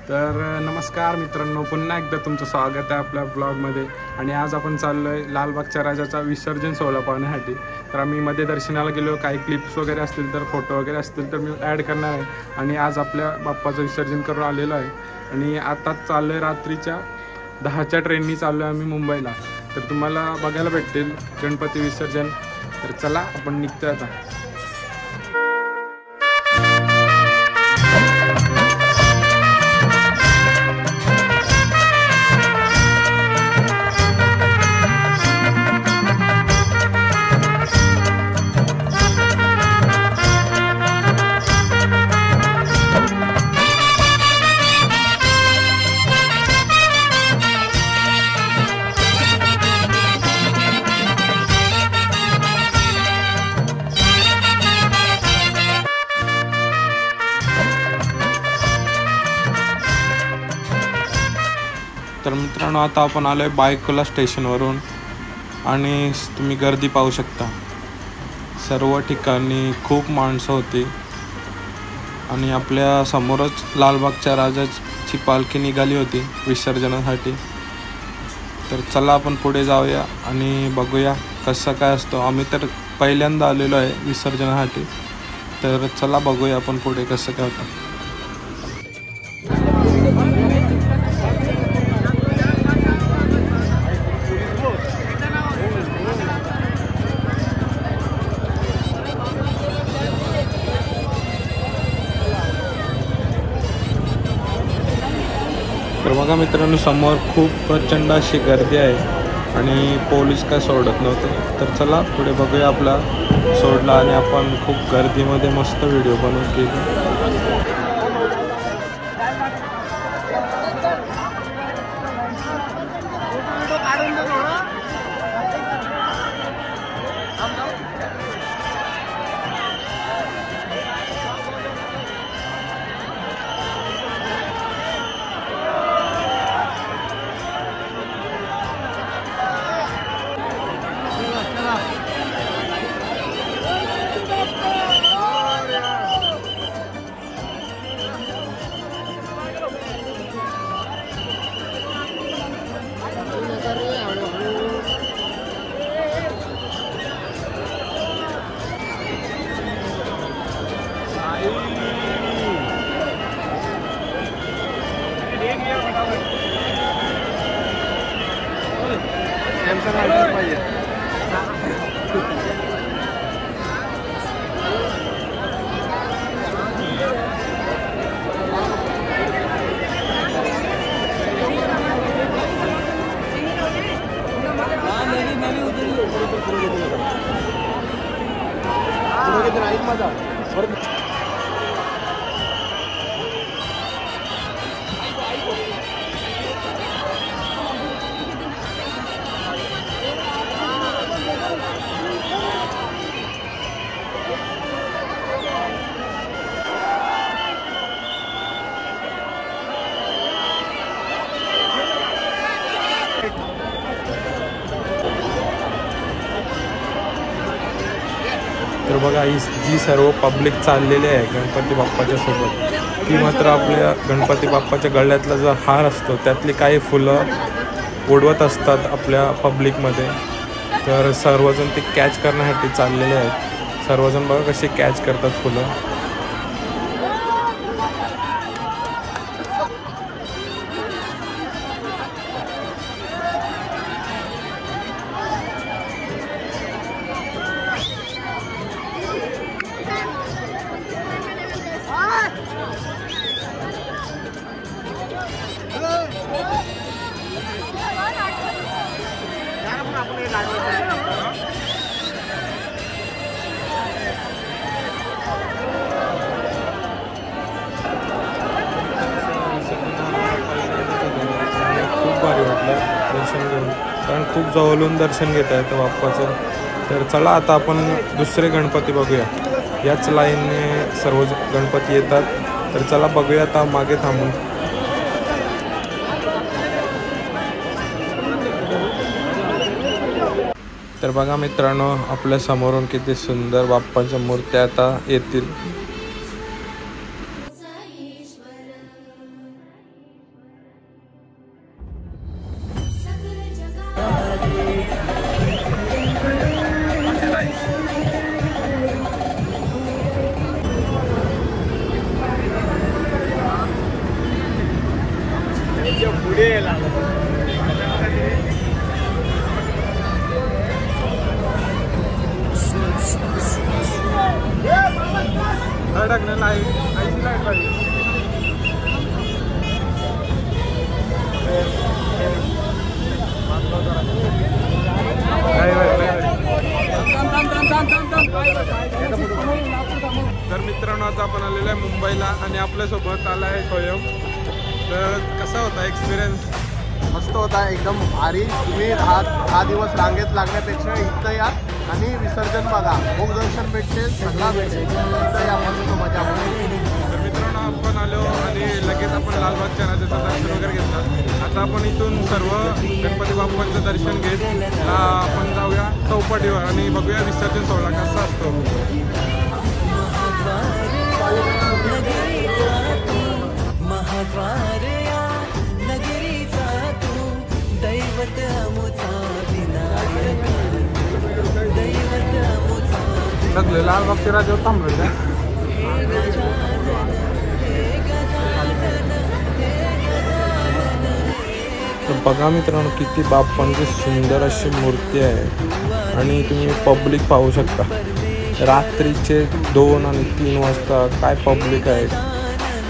तर नमस्कार मित्रांनो, पुन्हा एकदा तुमचं स्वागत आहे आपल्या ब्लॉगमध्ये. आणि आज आपण चाललो आहे लालबागच्या राजाचा विसर्जन सोहळा पाहण्यासाठी. तर आम्ही मध्ये दर्शनाला गेलो, काही क्लिप्स वगैरे असतील तर फोटो वगैरे असतील तर मी ॲड करणार आहे. आणि आज आपल्या बाप्पाचं विसर्जन करून आलेलो आहे आणि आताच चाललो आहे, रात्रीच्या 10च्या ट्रेननी चाललो आहे आम्ही मुंबईला. तर तुम्हाला बघायला भेटेल गणपती विसर्जन. तर चला आपण निघतो आता. तर मित्रांनो, आता आपण आलो आहे बायकोला स्टेशनवरून आणि तुम्ही गर्दी पाहू शकता. सर्व ठिकाणी खूप माणसं होती आणि आपल्या समोरच लालबागच्या राजाची पालखी निघाली होती विसर्जनासाठी. तर चला आपण पुढे जाऊया आणि बघूया कसं काय असतं. आम्ही तर पहिल्यांदा आलेलो आहे विसर्जनासाठी. तर चला बघूया आपण पुढे कसं काय होतं. तर बघा मित्रांनो, समोर खूप प्रचंड अशी गर्दी आहे आणि पोलीस काय सोडत नव्हते. तर चला पुढे बघूया. आपला सोडला आणि आपण खूप गर्दीमध्ये मस्त व्हिडिओ बनवून केली. तर बघा, ही जी सर्व पब्लिक चाललेली आहे गणपती बाप्पाच्या सोबत, ती मात्र आपल्या गणपती बाप्पाच्या गळ्यातला जो हार असतो त्यातली काही फुलं उडवत असतात आपल्या पब्लिकमध्ये. तर सर्वजण ते कॅच करण्यासाठी चाललेले आहेत. सर्वजण बघा कसे कॅच करतात फुलं. खूप भारी वाटलं दर्शन घेऊन, कारण खूप जवळून दर्शन घेता येतं बाप्पाचं. तर चला आता आपण दुसरे गणपती बघूया. याच लाईनने सर्व गणपती येतात. तर चला बघूया आता मागे थांबून. तर बघा मित्रांनो, आपल्या समोरून किती सुंदर बाप्पाच्या मूर्त्या आता येतील. तर मित्रांनो आता आपण आलेलो आहे मुंबईला आणि आपल्यासोबत आला आहे स्वयं. तर कसा होता एक्सपिरियन्स? मस्त होता, एकदम भारी. तुम्ही 10 दिवस रांगेत लागण्यापेक्षा इथं या आणि विसर्जन बघा. मुख दर्शन भेटते, सगळा भेटते. इथं या, मस्त मजा. तर मित्रांनो आपण आलो आणि लगेच आपण लालबागच्या राजाचं दर्शन वगैरे घेतलं. आता आपण इथून सर्व गणपती बाप्पांचं दर्शन घेत आपण जाऊया चौपाटीवर आणि बघूया विसर्जन सोहळा कसा असतो. सगळे लालबागचे राजावर थांबले का? तर बघा मित्रांनो किती बाप्पांची सुंदर अशी मूर्ती आहे आणि तुम्ही पब्लिक पाहू शकता. रात्रीचे 2 आणि 3 वाजता काय पब्लिक आहे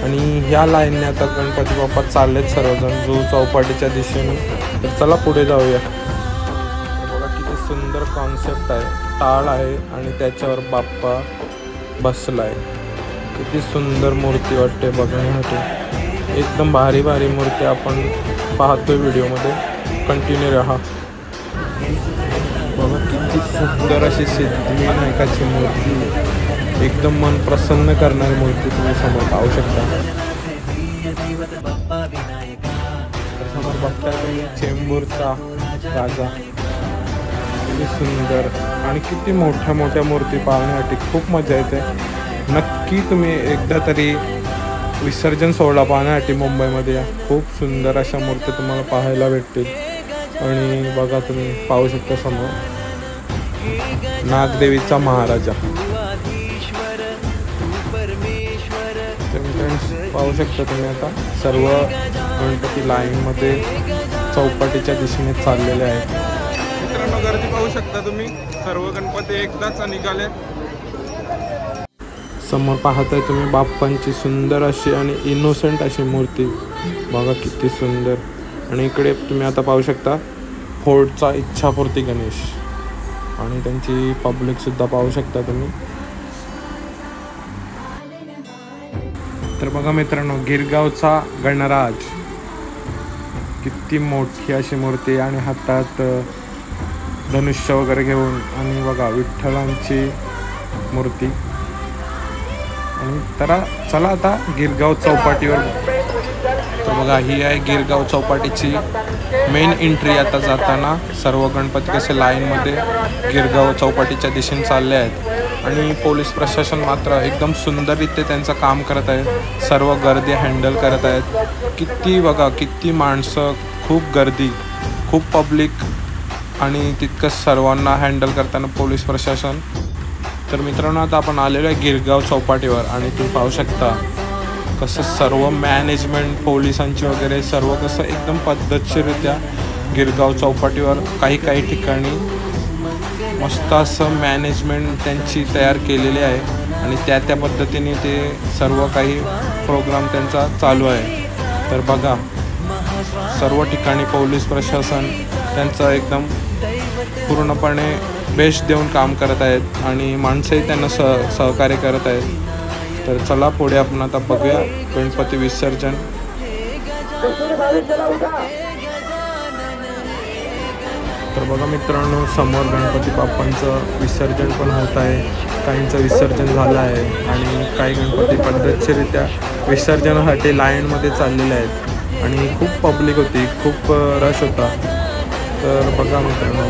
आणि ह्या लाईनने आता गणपती बाप्पा चाललेत सर्वजण जो चौपाटीच्या दिशेने. तर चला पुढे जाऊया. बघा किती सुंदर कॉन्सेप्ट आहे. टाळ आहे आणि त्याच्यावर बाप्पा बसला आहे. किती सुंदर मूर्ती वाटते बघण्यासाठी. एकदम भारी भारी मूर्ती आपण पाहतोय व्हिडिओमध्ये. कंटिन्यू राहा. बघा किती सुंदर अशी सिद्धिविनायकाची मूर्ती, एकदम मन प्रसन्न करणारी मूर्ती तुम्ही समोर पाहू शकता. समोर बघताय तुम्ही चेंबूरचा राजा. किती सुंदर आणि किती मोठ्या मोठ्या मूर्ती पाहण्यासाठी खूप मजा येते. नक्की तुम्ही एकदा तरी विसर्जन सोहळा पाहण्यासाठी मुंबईमध्ये या. खूप सुंदर अशा मूर्ती तुम्हाला पाहायला भेटतील. आणि बघा तुम्ही पाहू शकता समोर नागदेवीचा महाराजा. पाहू शकता तुम्ही आता सर्व गणपती लाईनमध्ये चौपाटीच्या दिशेने चाललेले आहेत. मित्रांनो गर्दी पाहू शकता तुम्ही. सर्व गणपती एकदाच निघाले. समोर पाहताय तुम्ही बाप्पांची सुंदर अशी आणि इनोसेंट अशी मूर्ती. बघा किती सुंदर. आणि इकडे तुम्ही आता पाहू शकता फोर्टचा इच्छापूर्ती गणेश आणि त्यांची पब्लिकसुद्धा पाहू शकता तुम्ही. तर बघा मित्रांनो गिरगावचा गणराज. किती मोठी अशी मूर्ती आणि हातात धनुष्य वगैरे घेऊन. आणि बघा विठ्ठलांची मूर्ती. आणि तर चला आता गिरगाव चौपाटीवर. तर बघा ही आहे गिरगाव चौपाटीची मेन एंट्री. आता जाताना सर्व गणपती कसे लाईनमध्ये गिरगाव चौपाटीच्या दिशेने चालले आहेत आणि पोलीस प्रशासन मात्र एकदम सुंदररीत्या त्यांचं काम करत आहे. सर्व गर्दी हँडल करत आहेत. किती बघा किती माणसं, खूप गर्दी, खूप पब्लिक आणि तितकंच सर्वांना हँडल करताना पोलीस प्रशासन. तर मित्रांनो आता आपण आलेलो आहे गिरगाव चौपाटीवर आणि तुम्ही पाहू शकता कसं सर्व मॅनेजमेंट पोलिसांची वगैरे सर्व कसं एकदम पद्धतशीररित्या गिरगाव चौपाटीवर काही ठिकाणी मस्त असं मॅनेजमेंट त्यांची तयार केलेली आहे आणि त्या पद्धतीने ते सर्व काही प्रोग्राम त्यांचा चालू आहे. तर बघा सर्व ठिकाणी पोलीस प्रशासन त्यांचं एकदम पूर्णपणे बेस्ट देऊन काम करत आहेत आणि माणसंही त्यांना सहकार्य करत आहेत. तर चला पुढे आपण आता बघूया गणपती विसर्जन. तर बघा मित्रांनो समोर गणपती बाप्पांचं विसर्जन पण होत आहे. काहींचं विसर्जन झालं आहे आणि काही गणपती पद्धतशीररित्या विसर्जनासाठी लाईनमध्ये चाललेले आहेत आणि खूप पब्लिक होती, खूप रश होता. तर बघा मित्रांनो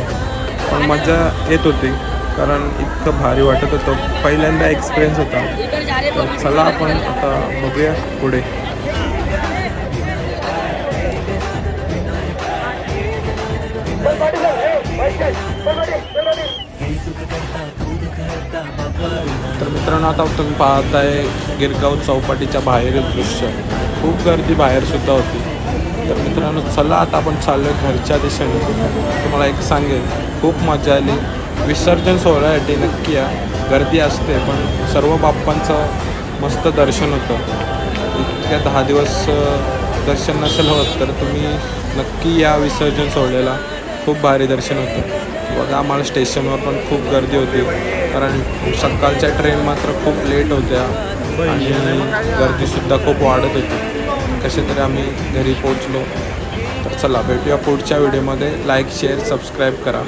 पण मजा येत होती कारण इतकं भारी वाटत होतं. पहिल्यांदा एक्सपिरियन्स होता. तर चला आपण आता बघूया पुढे. तर मित्रांनो आता तुम्ही पाहताय गिरगाव चौपाटीच्या बाहेरील दृश्य. खूप गर्दी बाहेर सुद्धा होती. तर मित्रांनो चला आता आपण चाललो घरच्या दिशेने. तुम्हाला एक सांगेल, खूप मजा आली. विसर्जन सोहळ्यासाठी नक्की या, गर्दी असते पण सर्व बाप्पांचं मस्त दर्शन होतं. इतक्या 10 दिवस दर्शन नसेल होत तर तुम्ही नक्की या विसर्जन सोहळ्याला. खूप भारी दर्शन होतं. बघा आम्हाला स्टेशनवर पण खूप गर्दी होती कारण सकाळच्या ट्रेन मात्र खूप लेट होत्या आणि गर्दीसुद्धा खूप वाढत होती. कसे तरी आम्ही घरी पोचलो. तर चला भेटूया पुढच्या व्हिडिओमध्ये. लाईक शेअर सबस्क्राईब करा.